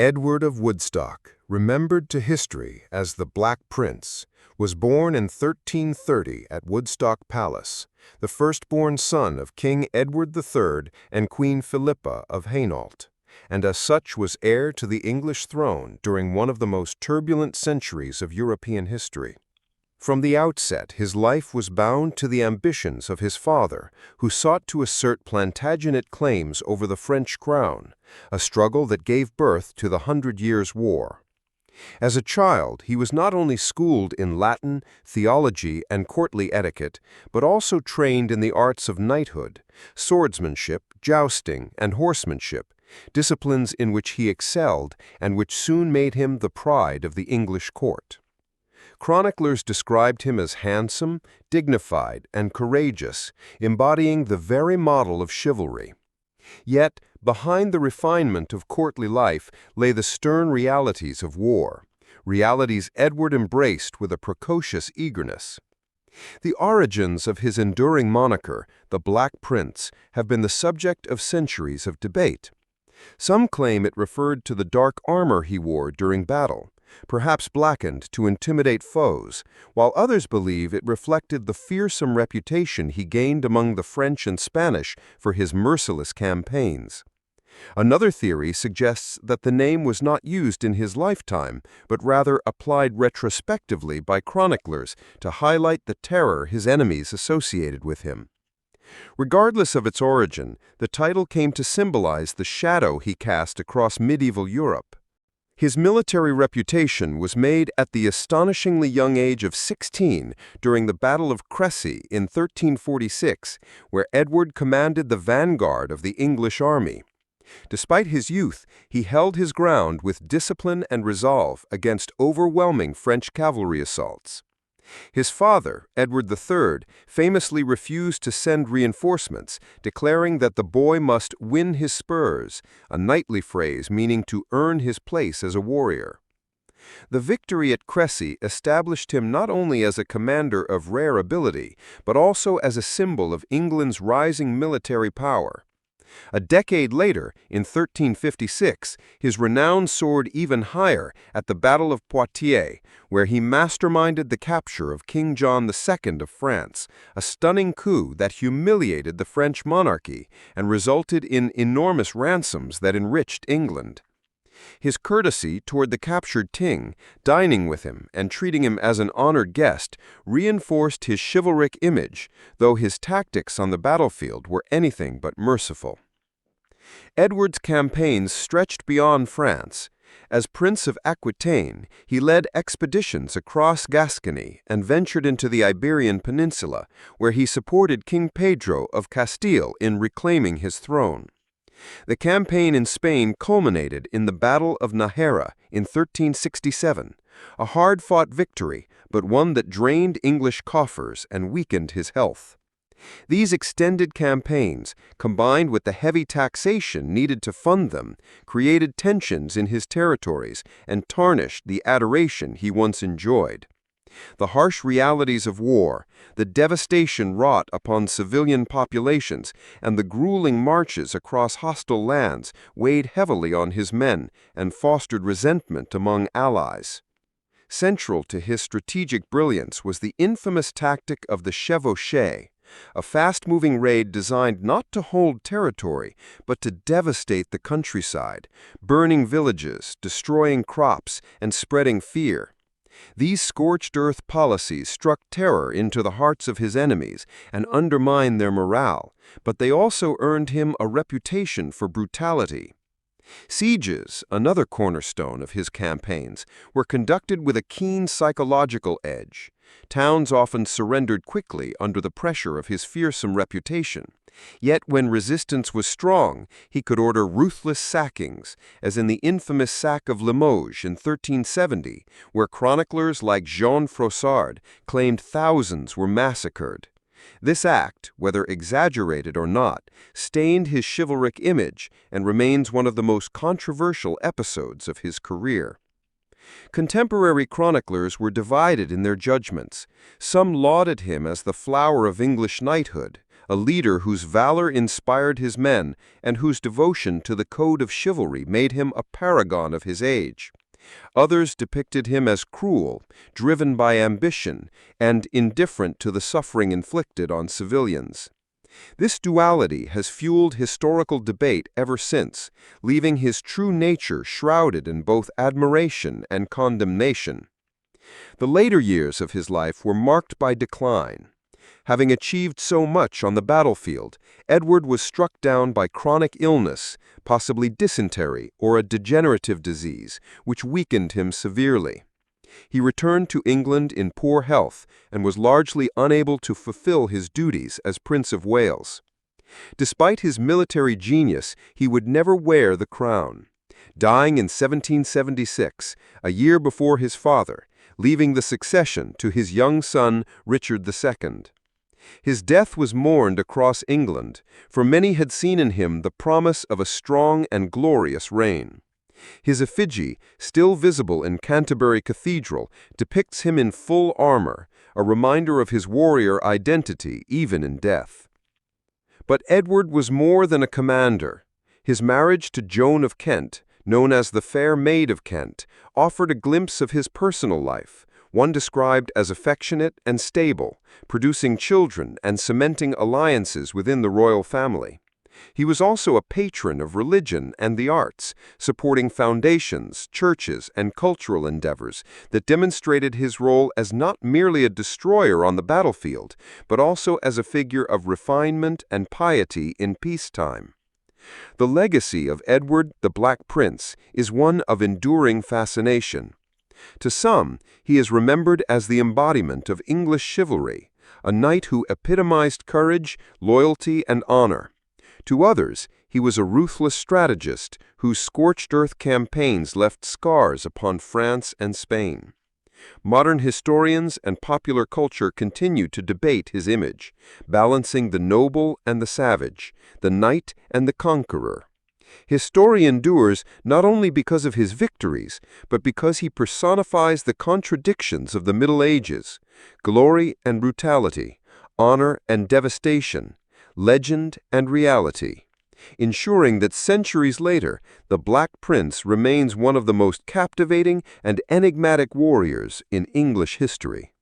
Edward of Woodstock, remembered to history as the Black Prince, was born in 1330 at Woodstock Palace, the firstborn son of King Edward III and Queen Philippa of Hainault, and as such was heir to the English throne during one of the most turbulent centuries of European history. From the outset, his life was bound to the ambitions of his father, who sought to assert Plantagenet claims over the French crown, a struggle that gave birth to the 100 Years' War. As a child, he was not only schooled in Latin, theology, and courtly etiquette, but also trained in the arts of knighthood, swordsmanship, jousting, and horsemanship, disciplines in which he excelled and which soon made him the pride of the English court. Chroniclers described him as handsome, dignified, and courageous, embodying the very model of chivalry. Yet, behind the refinement of courtly life lay the stern realities of war, realities Edward embraced with a precocious eagerness. The origins of his enduring moniker, the Black Prince, have been the subject of centuries of debate. Some claim it referred to the dark armor he wore during battle, perhaps blackened to intimidate foes, while others believe it reflected the fearsome reputation he gained among the French and Spanish for his merciless campaigns. Another theory suggests that the name was not used in his lifetime, but rather applied retrospectively by chroniclers to highlight the terror his enemies associated with him. Regardless of its origin, the title came to symbolize the shadow he cast across medieval Europe. His military reputation was made at the astonishingly young age of 16 during the Battle of Crécy in 1346, where Edward commanded the vanguard of the English army. Despite his youth, he held his ground with discipline and resolve against overwhelming French cavalry assaults. His father, Edward III, famously refused to send reinforcements, declaring that the boy must win his spurs, a knightly phrase meaning to earn his place as a warrior. The victory at Crécy established him not only as a commander of rare ability, but also as a symbol of England's rising military power. A decade later, in 1356, his renown soared even higher at the Battle of Poitiers, where he masterminded the capture of King John II of France, a stunning coup that humiliated the French monarchy and resulted in enormous ransoms that enriched England. His courtesy toward the captured king, dining with him and treating him as an honored guest, reinforced his chivalric image, though his tactics on the battlefield were anything but merciful. Edward's campaigns stretched beyond France. As Prince of Aquitaine, he led expeditions across Gascony and ventured into the Iberian Peninsula, where he supported King Pedro of Castile in reclaiming his throne. The campaign in Spain culminated in the Battle of Heir in 1367, a hard-fought victory, but one that drained English coffers and weakened his health. These extended campaigns, combined with the heavy taxation needed to fund them, created tensions in his territories and tarnished the adoration he once enjoyed. The harsh realities of war, the devastation wrought upon civilian populations, and the grueling marches across hostile lands weighed heavily on his men and fostered resentment among allies. Central to his strategic brilliance was the infamous tactic of the chevauchée, a fast-moving raid designed not to hold territory, but to devastate the countryside, burning villages, destroying crops, and spreading fear. These scorched earth policies struck terror into the hearts of his enemies and undermined their morale, but they also earned him a reputation for brutality. Sieges, another cornerstone of his campaigns, were conducted with a keen psychological edge. Towns often surrendered quickly under the pressure of his fearsome reputation. Yet when resistance was strong, he could order ruthless sackings, as in the infamous sack of Limoges in 1370, where chroniclers like Jean Froissart claimed thousands were massacred. This act, whether exaggerated or not, stained his chivalric image and remains one of the most controversial episodes of his career. Contemporary chroniclers were divided in their judgments. Some lauded him as the flower of English knighthood, a leader whose valor inspired his men and whose devotion to the code of chivalry made him a paragon of his age. Others depicted him as cruel, driven by ambition, and indifferent to the suffering inflicted on civilians. This duality has fueled historical debate ever since, leaving his true nature shrouded in both admiration and condemnation. The later years of his life were marked by decline. Having achieved so much on the battlefield, Edward was struck down by chronic illness, possibly dysentery or a degenerative disease, which weakened him severely. He returned to England in poor health and was largely unable to fulfill his duties as Prince of Wales. Despite his military genius, he would never wear the crown, dying in 1776, a year before his father, leaving the succession to his young son, Richard II. His death was mourned across England, for many had seen in him the promise of a strong and glorious reign. His effigy, still visible in Canterbury Cathedral, depicts him in full armor, a reminder of his warrior identity even in death. But Edward was more than a commander. His marriage to Joan of Kent, known as the Fair Maid of Kent, offered a glimpse of his personal life, one described as affectionate and stable, producing children and cementing alliances within the royal family. He was also a patron of religion and the arts, supporting foundations, churches, and cultural endeavors that demonstrated his role as not merely a destroyer on the battlefield, but also as a figure of refinement and piety in peacetime. The legacy of Edward the Black Prince is one of enduring fascination. To some, he is remembered as the embodiment of English chivalry, a knight who epitomized courage, loyalty, and honor. To others, he was a ruthless strategist whose scorched earth campaigns left scars upon France and Spain. Modern historians and popular culture continue to debate his image, balancing the noble and the savage, the knight and the conqueror. His story endures not only because of his victories, but because he personifies the contradictions of the Middle Ages: glory and brutality, honor and devastation, legend and reality, ensuring that centuries later, the Black Prince remains one of the most captivating and enigmatic warriors in English history.